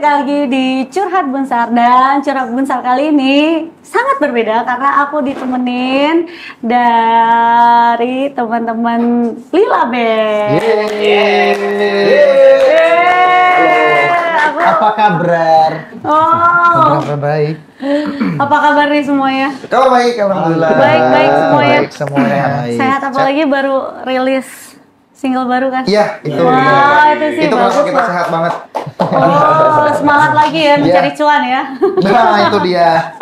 balik lagi di Curhat Bunsar, dan Curhat Bunsar kali ini sangat berbeda karena aku ditemenin dari teman-teman Lila Band. Apa kabar? Oh, Kabar baik. apa kabar nih semuanya? Kabar baik, alhamdulillah. Baik semuanya. Baik semuanya. Sehat, apalagi baru rilis single baru kan? Iya, itu. Wah, itu sih itu bagus kalau kita loh. sehat banget. Oh, semangat lagi ya mencari cuan ya. Nah, itu dia.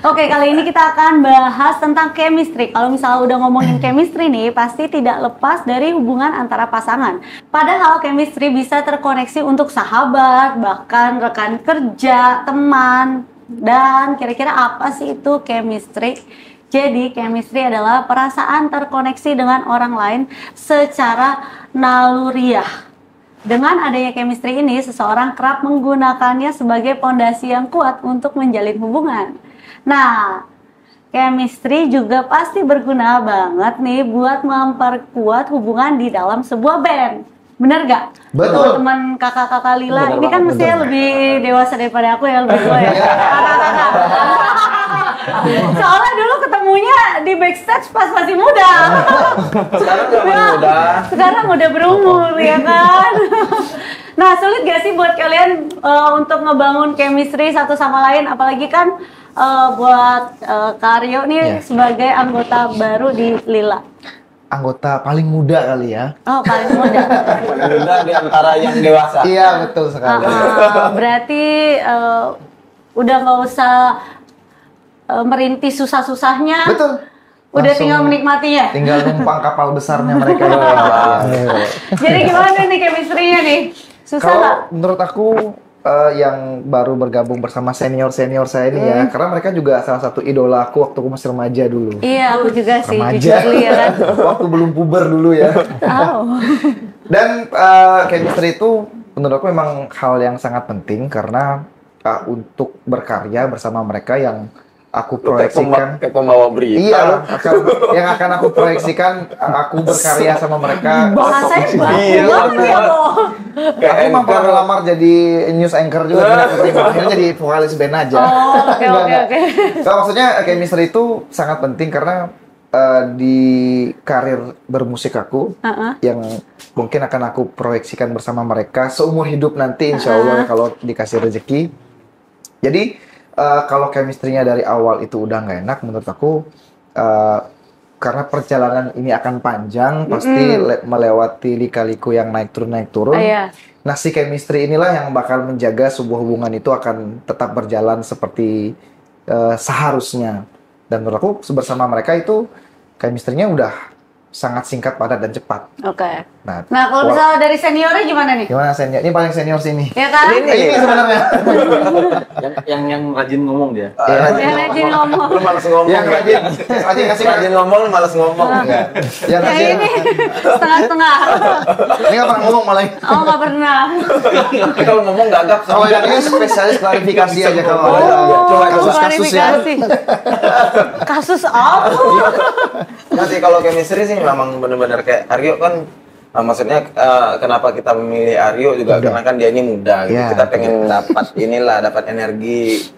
Oke, kali ini kita akan bahas tentang chemistry. Kalau misalnya udah ngomongin chemistry nih, pasti tidak lepas dari hubungan antara pasangan. Padahal chemistry bisa terkoneksi untuk sahabat, bahkan rekan kerja, teman. Dan kira-kira apa sih itu chemistry? Jadi, chemistry adalah perasaan terkoneksi dengan orang lain secara naluriah. Dengan adanya chemistry ini, seseorang kerap menggunakannya sebagai pondasi yang kuat untuk menjalin hubungan. Nah, chemistry juga pasti berguna banget nih buat memperkuat hubungan di dalam sebuah band. Bener gak? Betul. Teman-teman kakak-kakak Lila, Bener ini kan banget, mestinya betul. lebih dewasa daripada aku ya, lebih tua ya. Kakak-kakak. Soalnya dulu ketemunya di backstage pas masih muda. Sekarang udah Ya, muda. sekarang udah berumur ya kan. Nah, sulit gak sih buat kalian untuk ngebangun chemistry satu sama lain, apalagi kan buat Kak Aryo nih Ya. sebagai anggota baru di Lila. Anggota paling muda kali ya. Oh, paling muda. Paling muda di antara yang dewasa. Iya, betul sekali. Berarti udah nggak usah merintis susah-susahnya. Betul. Udah Langsung tinggal menikmatinya. Tinggal numpang kapal besarnya mereka. Jadi gimana nih chemistry-nya nih? Susah Kalau nggak? menurut aku yang baru bergabung bersama senior-senior saya ini ya, karena mereka juga salah satu idola aku waktu aku masih remaja dulu. Iya, aku juga sih, Remaja. jujur ya kan. Waktu belum puber dulu ya. Oh. Dan chemistry itu menurut aku memang hal yang sangat penting karena untuk berkarya bersama mereka yang aku proyeksikan. Kayak pembawa berita. Iya, yang akan aku proyeksikan aku berkarya sama mereka. Bahasanya bagus Iya, banget ya, Bo. Kayak Aku mampu anchor. ngelamar jadi news anchor juga, tidak keterima. Akhirnya jadi vokalis band aja. Oh, oke, Enggak, oke, enggak. oke. Nah, maksudnya chemistry itu sangat penting karena di karir bermusik aku yang mungkin akan aku proyeksikan bersama mereka seumur hidup nanti, insya Allah kalau dikasih rezeki. Jadi kalau chemistry-nya dari awal itu udah nggak enak, menurut aku karena perjalanan ini akan panjang, pasti melewati lika-liku yang naik turun. Iya. Nah, si chemistry inilah yang bakal menjaga sebuah hubungan itu akan tetap berjalan seperti seharusnya. Dan menurut aku bersama mereka itu chemistry-nya udah sangat singkat, padat, dan cepat. Oke. Nah, Nah, kalau misalnya dari seniornya gimana nih? gimana senior? Ini paling senior sini. Ya kan? Ini sebenarnya. yang rajin ngomong dia. Yang rajin ngomong. Lu malas ngomong. Yang rajin kasih Rajin ngomong, lu malas ngomong. Enggak. Yang Yang rajin. ini setengah-setengah. Ini nggak pernah ngomong malah. Oh, nggak pernah. Kalau ngomong gagap Kalau yang ini spesialis klarifikasi aja kalau ada Oh, coba kamu kasus-kasus ya. klarifikasi. Kasus apa? Nanti kalau chemistry sih memang benar-benar kayak Aryo kan, maksudnya kenapa kita memilih Aryo juga karena kan dia ini muda gitu. Ya, Kita pengen dapat energi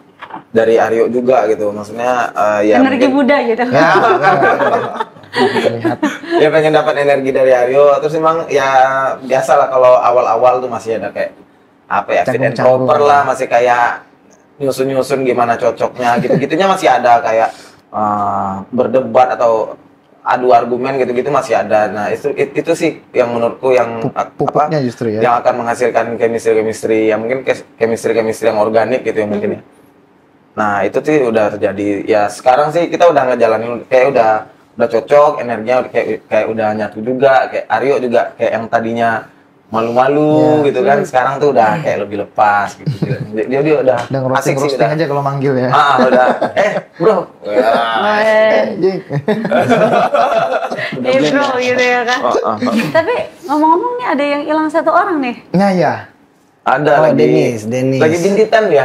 dari Aryo juga gitu. Maksudnya ya Energi mungkin- muda gitu. Ya, terlihat. ya pengen dapat energi dari Aryo. Terus emang ya biasalah kalau awal-awal tuh masih ada kayak apa ya, fit and Canggung-canggung. proper lah, masih kayak nyusun-nyusun gimana cocoknya gitu-gitunya masih ada, kayak berdebat atau adu argumen gitu-gitu masih ada. Nah, itu sih yang menurutku yang Pupuknya justru ya. yang akan menghasilkan chemistry yang mungkin chemistry yang organik gitu ya mungkin ya. Nah, itu sih udah terjadi. Ya sekarang sih kita udah ngejalanin kayak udah cocok, energinya kayak udah nyatu juga. Kayak Aryo juga kayak yang tadinya malu-malu gitu kan, sekarang tuh udah kayak lebih lepas gitu. Dia udah asik sih roasting udah. aja kalau manggil ya. Udah. Bro. Anjing. Bro gitu ya kan. Tapi ngomong-ngomong nih ada yang hilang satu orang nih. Nah ya. Ada Oh, lagi. Dennis. Lagi bintitan dia.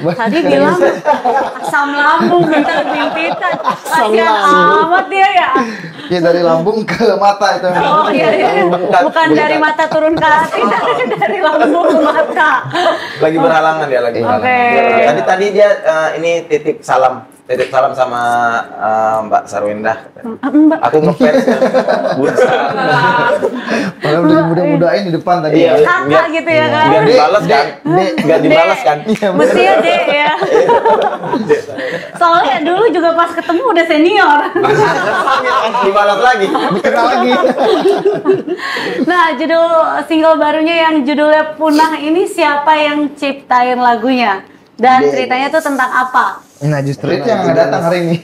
Tadi bilang asam lambung bentar bimpitan. Kasian amat dia ya. Ya dari lambung ke mata itu. Oh iya iya. Bukan dari mata turun ke hati, tapi dari lambung ke mata. Lagi berhalangan dia lagi. Oke. Tadi dia ini titip salam sama Mbak Sarwinda. Aku ngefans ya. Padahal udah mudah-mudain di depan tadi. Iya. Kakak gitu ya kan. Nggak dibalas kan? Nggak dibalas kan? Mestinya Dek ya. Soalnya dulu juga pas ketemu udah senior. Dibalas lagi. Kenal lagi. Nah, judul single barunya yang judulnya Punah ini siapa yang ciptain lagunya? Dan ceritanya tuh tentang apa? Nah justru itu yang nggak datang hari ini.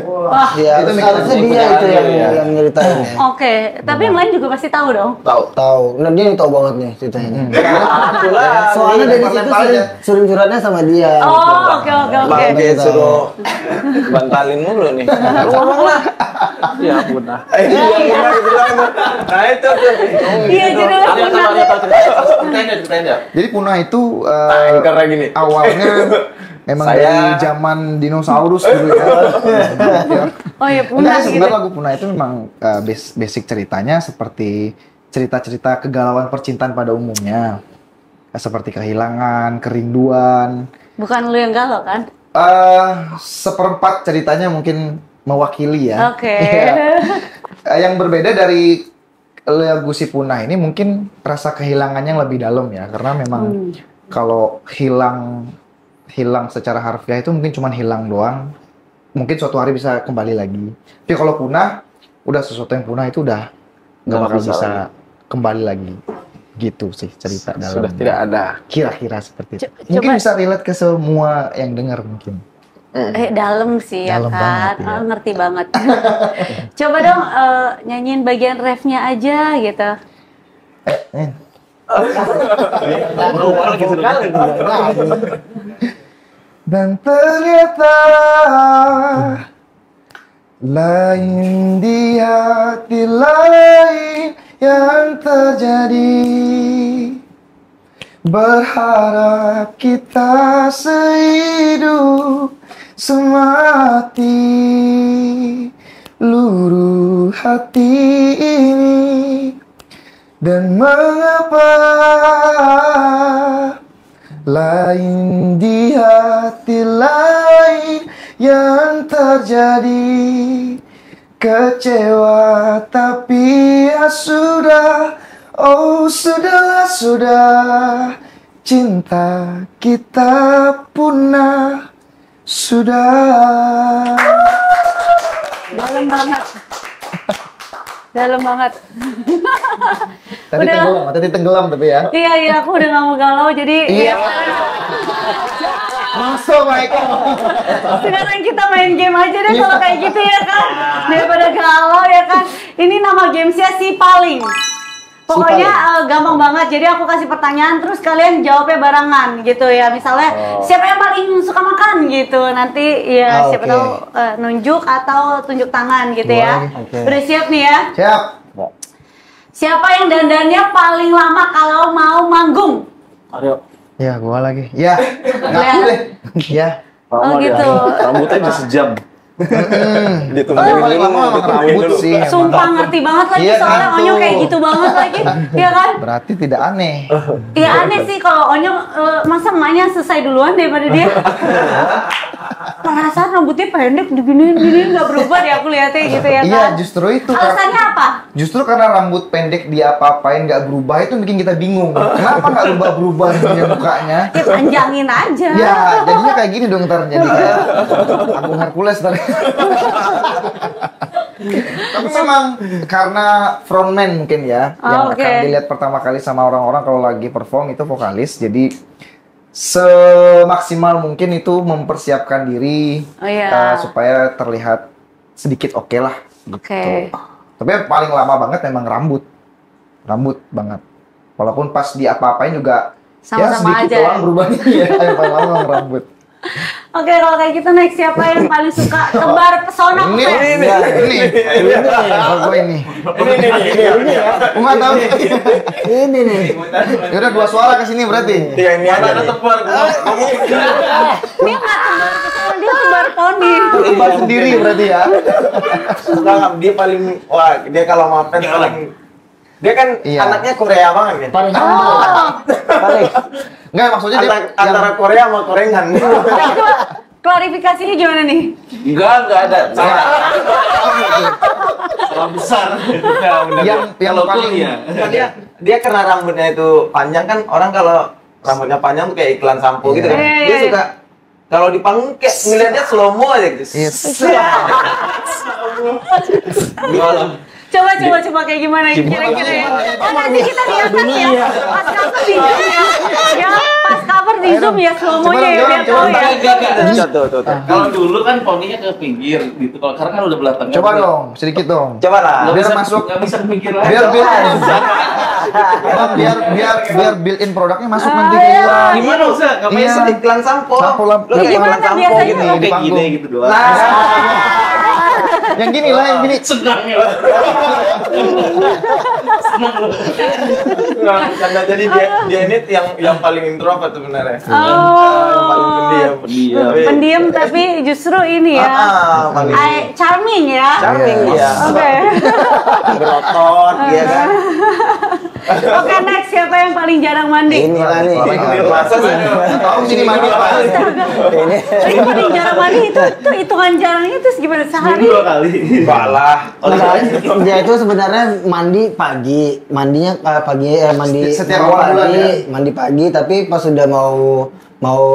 Wah, Ya, Itu harusnya mikirnya dia itu ya. yang nyeritain ya. oke. Tapi yang lain juga pasti tahu dong. Tahu. Nah, dia yang tahu banget nih ceritanya. Kebetulan. Soalnya dari situ lempar aja. sering curhatnya sama dia. Oh, oke. Bang dia suruh bantalin mulu nih. Lu ngomong lah. Ya punah. Iya punah gitu lah. Nah itu tuh. Iya, judulnya Punah. Ceritain dia. Jadi punah itu Anchor kayak gini. awalnya memang Saya- dari zaman dinosaurus dulu ya. Oh ya, Enggak Punah sih, gitu. sebenarnya lagu punah itu memang basic ceritanya seperti cerita-cerita kegalauan percintaan pada umumnya. Seperti kehilangan, kerinduan. Bukan lu yang galau kan? Seperempat ceritanya mungkin mewakili ya. Oke. Iya. Yang berbeda dari lagu si punah ini mungkin rasa kehilangannya yang lebih dalam ya, karena memang kalau hilang secara harfiah itu mungkin cuma hilang doang, mungkin suatu hari bisa kembali lagi. Tapi kalau punah, udah sesuatu yang punah itu udah nggak bakal bisa kembali lagi. Gitu sih cerita dalam. Sudah tidak ada. Kira-kira seperti itu. Co- Mungkin coba- bisa relate ke semua yang dengar mungkin. Dalam sih ya Dalam kan. banget, ya. Ngerti banget. Coba dong nyanyiin bagian refnya aja gitu. Dan ternyata lain di hati lain yang terjadi. Berharap kita sehidup semati, luruh hati ini. Dan mengapa lain di hati lain yang terjadi. Kecewa tapi ya sudah. Oh sudahlah sudah. Cinta kita punah sudah. Dalam banget. Dalam banget. Tadi tenggelam tapi ya. Iya, aku udah gak mau galau jadi Iya. ya, Masuk Michael. sekarang kita main game aja deh kalau kayak gitu ya kan. Daripada galau ya kan. Ini nama gamesnya Si Paling. Pokoknya gampang banget. Jadi aku kasih pertanyaan terus kalian jawabnya barengan gitu ya. Misalnya siapa yang paling suka makan gitu. Nanti ya siapa oke. tahu nunjuk atau tunjuk tangan gitu ya. Oke. Udah siap nih ya? Siap. Siapa yang dandannya paling lama kalau mau manggung? Ya gua lagi. Ya. Ngaku deh. Ya. Oh gitu. Rambutnya udah sejam. Tapi paling lama emang rambut sih. emang. Sumpah ngerti banget lagi Iya, soalnya kan Onyo tuh. kayak gitu banget lagi. Iya kan? Berarti tidak aneh. Iya aneh sih kalau Onyo masa emaknya selesai duluan daripada dia. Perasaan rambutnya pendek diginiin nggak berubah deh aku lihatnya gitu ya Iya, kan. justru itu. Alasannya apa? Justru karena rambut pendek dia apa-apain nggak berubah itu bikin kita bingung. Kenapa nggak berubah-berubah dia mukanya? Ya panjangin aja. Ya, jadinya kayak gini dong ntar. Jadi kayak Agung Hercules ntar. Tapi memang karena frontman mungkin ya, yang oke. akan dilihat pertama kali sama orang-orang kalau lagi perform itu vokalis. Jadi semaksimal mungkin itu mempersiapkan diri Oh, iya. supaya terlihat sedikit oke lah. Oke. Tapi yang paling lama banget memang rambut banget. Walaupun pas di apa-apain juga ya Sama-sama sedikit aja doang ya? berubahnya ya. Yang paling lama memang rambut. Oke, kalau kayak gitu next siapa yang paling suka tebar pesona Ini, fans? Kalau gue ini. Ini ya. Gue nggak tahu. Ini nih. Ya udah 2 suara ke sini berarti. Iya ini ada tebar. Dia nggak tebar pesona, dia tebar poni. Tebar sendiri berarti ya. Enggak, dia paling wah dia kalau mau fans paling Dia kan Iya. anaknya Korea banget kan. Paling paling. Enggak, maksudnya dia Antara Korea sama Korengan. Coba klarifikasinya gimana nih? Enggak ada. Salah besar. yang Kalau paling cool ya. Kan dia karena rambutnya itu panjang kan, orang kalau rambutnya panjang tuh kayak iklan sampo gitu kan. Iya, Dia iya. suka kalau di panggung kayak ngeliatnya slow mo aja gitu. Iya. Coba kayak gimana kira-kira ya? Oh, nanti kita lihatkan ya. Pas cover di Zoom ya. Ya, pas cover di Zoom ya slow-mo-nya ya, biar tahu ya. Tuh. Kalau dulu kan poninya ke pinggir gitu. Kalau sekarang kan udah belah tengah. Coba dong, sedikit dong. Coba lah. Biar masuk. Nggak bisa ke pinggir lagi. Biar built-in produknya masuk nanti Ah, ke iya. gua. Gimana usah? Ngapain Iya. sih? Iklan sampo. Sampo lah. Lu kayak Gimana iklan sampo biasanya? gitu. di Kayak panggung. gini gitu doang. Yang gini lah, yang gini. Senang ya. Senang loh. Karena jadi dia ini yang paling introvert sebenarnya. Yang paling Oh, pendiam. pendiam tapi justru ini ya. Paling Charming ya. charming dia. Oke. Berotot dia kan. Oke, next siapa yang paling jarang mandi? Inilah nih. Masa sih? Tahu sini mandi apa? Ini. Ini paling jarang mandi itu hitungan jarangnya terus gimana sehari? 2 kali. Balah. Dia itu sebenarnya mandi pagi, mandinya pagi mandi Setiap mau awal bulan pagi, mandi pagi, tapi pas sudah mau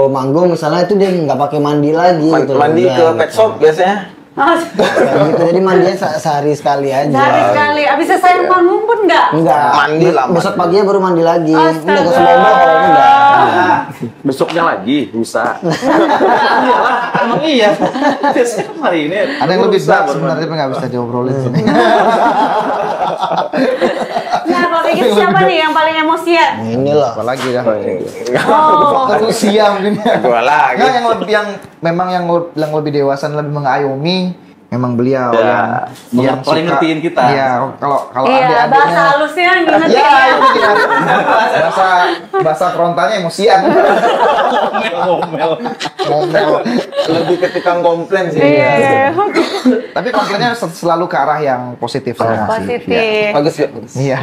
manggung misalnya itu dia nggak pakai mandi lagi gitu. Mandi Udah, ke gitu. pet shop biasanya. Kayak gitu, jadi mandinya sehari sekali aja. Sehari sekali. Abis selesai manggung pun enggak? Enggak. Mandi lah, Besok mandi. paginya baru mandi lagi. Astaga. Udah ke Sumedang, udah. Besoknya lagi lusa. Iyalah, emang iya. Biasanya kan hari ini. Ada yang lebih lusa berat baru sebenarnya tapi nggak bisa diobrolin sini. Nah, kalau kayak gitu siapa nih yang paling emosian? Ini loh. Apalagi dah. Oh, Rusia mungkin ya. Gua lagi. Nggak, yang memang yang lebih dewasa dan lebih mengayomi memang beliau Ya, yang paling suka- ngertiin kita. Iya, kalau iya, bahasa adik-adiknya halusnya ngingetin ya, ya. itu dia. bahasa frontalnya emosian. ngomel. Ngomel. Lebih ke tukang komplain sih. Iya, Tapi komplainnya selalu ke arah yang positif semua sih. positif. Bagus ya. Iya.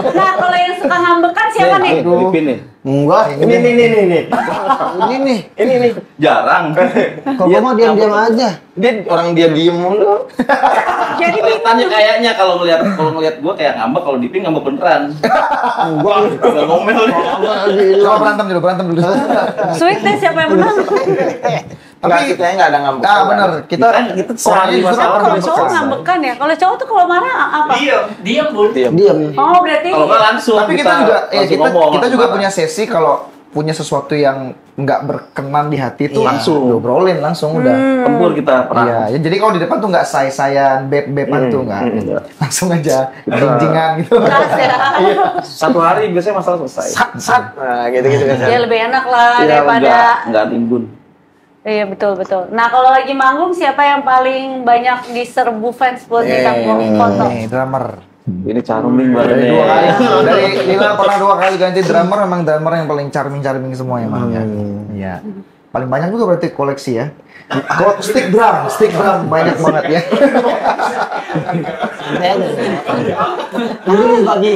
Nah, kalau yang suka ngambekan siapa nih? Aduh. Lipin nih. Enggak. Ini nih. Ini nih. Jarang. Kok mau diam-diam aja? Dia diem mulu. Jadi Tanya kayaknya kalau ngelihat gua kayak ngambek, kalau Dipin ngambek beneran. Enggak ngomel nih. Coba berantem dulu. sweet deh siapa yang menang? Tapi kita nggak ada ngambek. Nah, benar. Kita Kita sehari orangnya masalah justru Kalau ngambek cowok kan. ngambekan ya. Kalau cowok tuh kalau marah apa? Diam bun. Diam. Oh, berarti Kalau nggak langsung. Tapi kita juga langsung ngomong, kita juga marah. punya sesi kalau punya sesuatu yang nggak berkenan di hati tuh Iya. langsung diobrolin langsung udah. tempur kita pernah. Iya, ya, jadi kalau di depan tuh nggak say-sayan, beb-beban tuh nggak. Langsung aja jing-jingan gitu. keras ya. Satu hari biasanya masalah selesai. Sat. Nah, gitu kan. Ya lebih enak lah Iya, daripada nggak timbun. Iya betul. Nah kalau lagi manggung siapa yang paling banyak diserbu fans buat kita foto? Nih, drummer. Ini charming banget Dari nih. 2 kali, dari Lila pernah 2 kali ganti drummer, memang drummer yang paling charming semua emang ya. Iya. Paling banyak juga berarti koleksi ya. Stick drum banyak banget ya. Nanti pagi.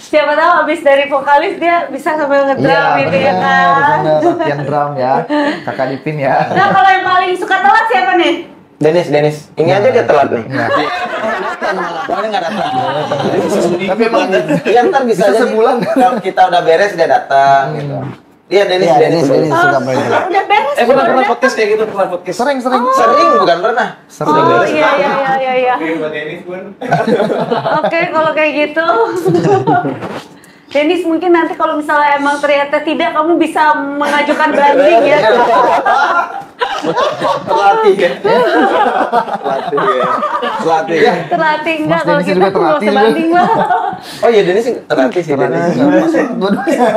Siapa tahu abis dari vokalis dia bisa sambil ngedrum gitu ya kan? bener, latihan drum ya. Kakak Dipin ya. Nah kalau yang paling suka telat siapa nih? Dennis. Ini aja dia telat nih. Iya. Soalnya nggak datang. Tapi emang Ya ntar bisa Bisa aja sebulan. nih, kalau kita udah beres dia datang gitu. Iya Dennis. Iya, Dennis suka main. Udah beres? Pernah podcast kayak gitu, pernah podcast. sering. Sering bukan pernah. Oh iya. Buat Dennis pun. Oke kalau kayak gitu. Dennis mungkin nanti kalau misalnya emang ternyata tidak, kamu bisa mengajukan banding ya. Terlatih ya. Terlatih ya. Terlatih enggak Mas kalau Dennis kita juga nggak terlatih usah juga. banding lah. Oh iya Dennis terlatih sih Dennis. Dua-duanya.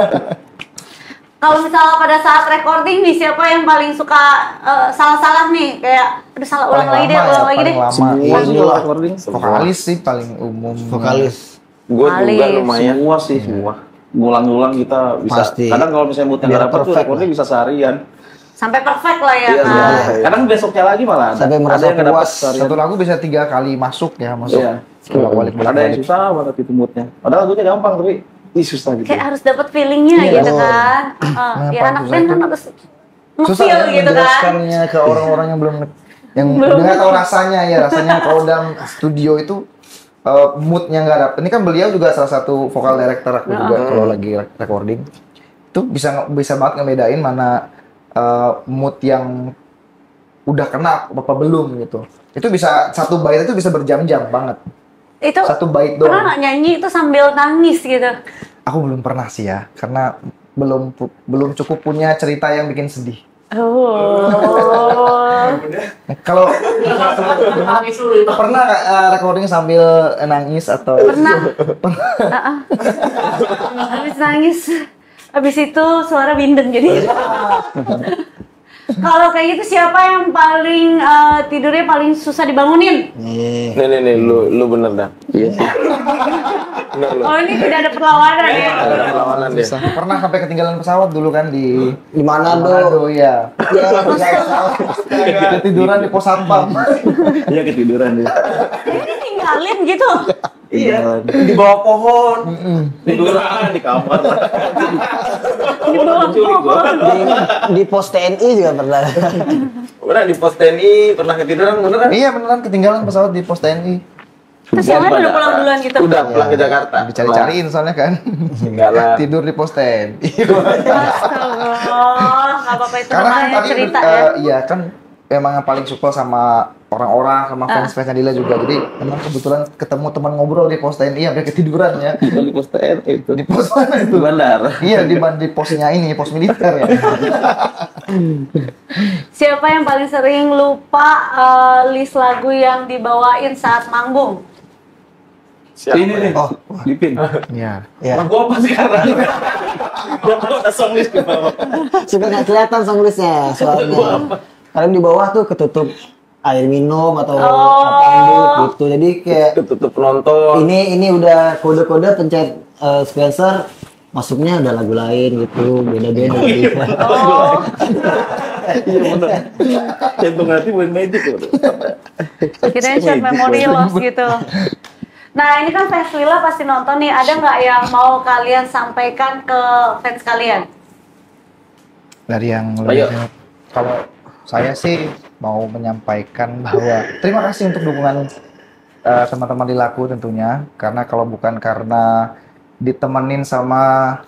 Kalau misalnya pada saat recording nih siapa yang paling suka salah-salah nih kayak aduh salah ulang lagi deh, ulang lagi deh. Semua Semua recording. vokalis sih paling umum. Vokalis. Gue juga Alis. lumayan. Semua sih, semua. Ngulang-ngulang kita bisa. Pasti. Kadang kalau misalnya moodnya Biar nggak dapet tuh perfect recording bisa seharian. Sampai perfect lah ya Iya, kan. kadang besoknya lagi malah ada. Sampai merasa Ada yang nggak dapat puas. seharian. Satu lagu bisa 3 kali masuk ya, masuk. Iya. Bolak-balik, Ada yang bolak-balik. susah banget itu moodnya. Padahal lagunya gampang tapi susah gitu. Kayak harus dapat feelingnya Iya. gitu kan. Nah, Ya paling anak susah band kan itu. harus Susah nge-feel ya gitu kan. menjelaskannya ke orang-orang yang belum nggak tahu rasanya ya, rasanya kalau dalam studio itu moodnya nggak dapet. Ini kan beliau juga salah satu vokal director aku juga kalau lagi recording. Itu bisa banget ngebedain mana mood yang udah kena apa belum gitu. Itu bisa satu bait itu bisa berjam-jam banget. Itu Satu bait pernah doang. nggak nyanyi itu sambil nangis gitu? Aku belum pernah sih ya, karena belum cukup punya cerita yang bikin sedih. Oh. Kalau pernah nggak, recording sambil nangis atau Pernah. Habis nangis, habis itu suara binden jadi. Kalau kayak gitu siapa yang paling tidurnya paling susah dibangunin? Nih. Nih, lu bener dah. Iya sih. Bener lu. Oh ini tidak ada perlawanan ya? Ada perlawanan dia. pernah sampai ketinggalan pesawat dulu kan di Di mana Manado ya. Ya, Ketiduran di pos satpam. Iya ketiduran dia. Ini tinggalin gitu. Iya. Di bawah pohon. Tiduran di kamar. Di bawah pohon. di pos TNI juga pernah. Bener di pos TNI pernah ketiduran beneran? Iya beneran ketinggalan pesawat di pos TNI. Terus yang lain udah pulang duluan gitu. Udah pulang ke Jakarta. Dicari-cariin soalnya kan. Enggak lah. Tidur di pos TNI. Astagfirullah, nggak apa-apa itu Karena kan namanya tadi cerita ya. iya kan memang yang paling suka sama orang-orang sama fans-fansnya Dila juga. Jadi memang kebetulan ketemu teman ngobrol di pos TNI sampai ketiduran ya. Bukan di pos TNI itu. Di pos mana Di itu? bandara. Iya di posnya ini, pos militer ya. Siapa yang paling sering lupa list lagu yang dibawain saat manggung? Ini nih. Oh, Lipin. iya. Ya. Nah, gua apa sekarang? Gua tahu ada song list di bawah. Suka nggak kelihatan song listnya soalnya. Karena di bawah tuh ketutup air minum atau apa gitu. Jadi kayak Tutup penonton. ini udah kode-kode pencet Spencer masuknya udah lagu lain gitu, beda-beda gitu. Oh, Iya benar. Jantung hati buat magic loh. kirain short memory loss gitu. Nah ini kan fans Lila pasti nonton nih, ada nggak yang mau kalian sampaikan ke fans kalian? Dari yang Ayo. lebih kalau saya sih mau menyampaikan bahwa terima kasih untuk dukungan teman-teman di Laku tentunya, karena kalau bukan karena ditemenin sama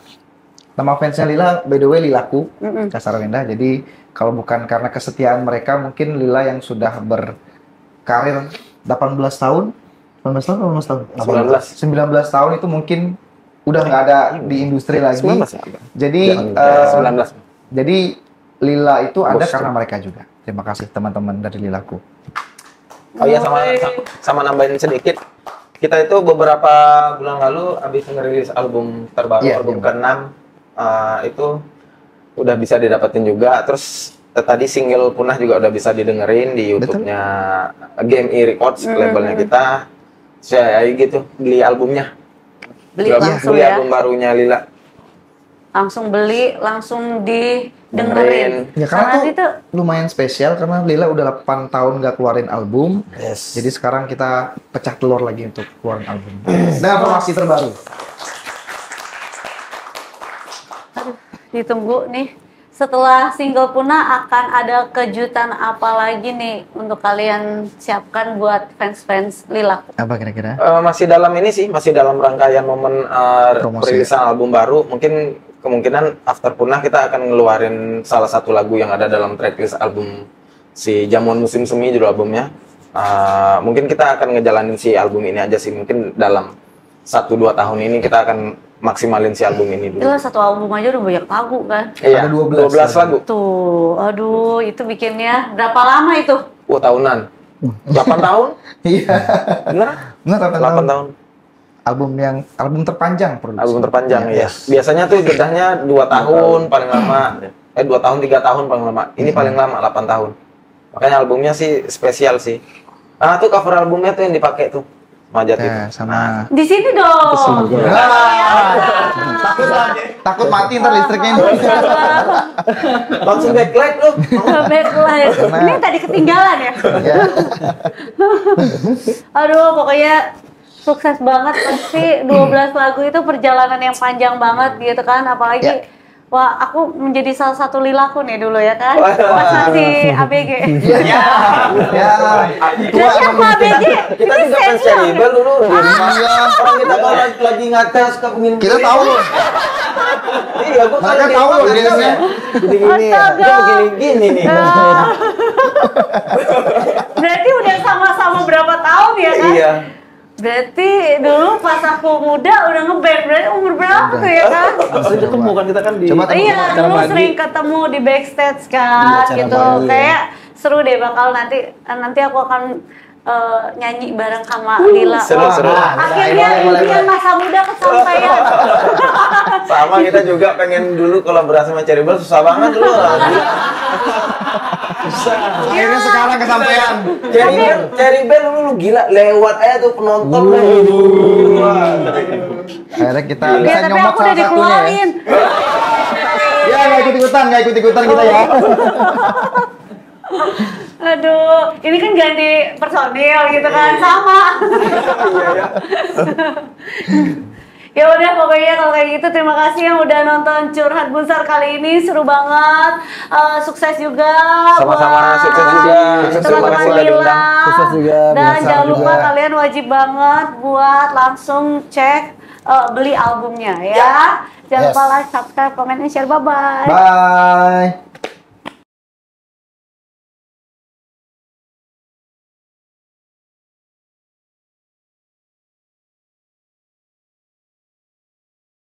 fansnya Lila, by the way Lilaku Kasar Wenda, jadi kalau bukan karena kesetiaan mereka mungkin Lila yang sudah berkarir 18 tahun 19 tahun 19 tahun itu mungkin udah nggak ada di industri lagi. 19 ya? Jadi 19. jadi Lila itu ada Bos, karena mereka juga. Terima kasih teman-teman dari Lilaku. Oh iya sama nambahin sedikit. Kita itu beberapa bulan lalu habis ngerilis album terbaru, Iya, album iya. ke-6 itu udah bisa didapetin juga. Terus tadi single Punah juga udah bisa didengerin di YouTube-nya GMI Records, labelnya kita. Saya gitu beli albumnya. Beli langsung beli ya? album barunya Lila. Langsung beli, langsung didengerin. Ya karena tuh itu lumayan spesial karena Lila udah 8 tahun nggak keluarin album. Yes. Jadi sekarang kita pecah telur lagi untuk keluarin album. Dengan formasi terbaru. ditunggu nih. Setelah single Punah akan ada kejutan apa lagi nih untuk kalian siapkan buat fans-fans Lila? Apa kira-kira? Masih dalam ini sih, masih dalam rangkaian momen Promosi. perilisan album baru. Mungkin kemungkinan after Punah kita akan ngeluarin salah satu lagu yang ada dalam tracklist album si Jamuan Musim Semi judul albumnya. Mungkin kita akan ngejalanin si album ini aja sih. Mungkin dalam 1-2 tahun ini kita akan maksimalin si album ini dulu. Itu satu album aja udah banyak lagu kan? Iya, Ada 12 lagu. Tuh, aduh itu bikinnya berapa lama itu? Wah, tahunan. 8 tahun? Iya. Bener? Benar 8 tahun. Album terpanjang produksi. Album terpanjang ya. Yes. Biasanya tuh jedahnya 2 tahun paling lama. 2 tahun 3 tahun paling lama. Ini paling lama 8 tahun. Makanya albumnya sih spesial sih. Tuh cover albumnya tuh yang dipakai tuh. Majat Ya, itu. sama. Di sini dong. Takut mati ntar listriknya. Langsung backlight lu. Backlight. Ini yang tadi ketinggalan ya. Ya. Aduh, pokoknya sukses banget pasti 12 lagu itu perjalanan yang panjang banget gitu kan, apalagi wah, aku menjadi salah satu lilaku nih dulu ya kan, pas masih ABG. Ya. Berarti aku ABG, Kita ini juga kan senior. Cherry Bell dulu. Iya. Orang kita kalau lagi ngaca suka pengen Kita tahu loh. Iya, gua Mereka kalau tahu loh dia dirinya. Gini-gini ya. Astaga. Dia begini-gini nih. Berarti udah sama-sama berapa tahun ya kan? Iya. Berarti dulu pas aku muda udah ngeband, berarti umur berapa tuh ya kan? Sering ketemu kan kita kan di Coba tengok. Iya, acara dulu pagi. sering ketemu di backstage Di kan, acara gitu. pagi, ya. Kayak seru deh, bakal nanti aku akan nyanyi bareng sama Lila. seru, Wah, seru. akhirnya impian masa muda kesampaian. Sama kita juga pengen dulu kolaborasi sama Cherry Bell susah banget dulu. Akhirnya sekarang kesampaian. Cherry Bell dulu lu gila lewat aja tuh penonton. Akhirnya kita Ya, bisa tapi nyomot aku udah salah satunya. dikeluarin. Ya, nggak ikut-ikutan kita ya. Aduh, ini kan ganti personil gitu kan, sama. Ya udah, pokoknya kalau kayak gitu terima kasih yang udah nonton Curhat Bunsar kali ini, seru banget. Sukses juga. Sama-sama, buat sukses juga. teman-teman Terima kasih udah Lila. diundang. Sukses juga, Dan Bunsar jangan lupa juga. kalian wajib banget buat langsung cek beli albumnya ya. Jangan Yes. lupa like, subscribe, comment, and share. Bye-bye. Bye.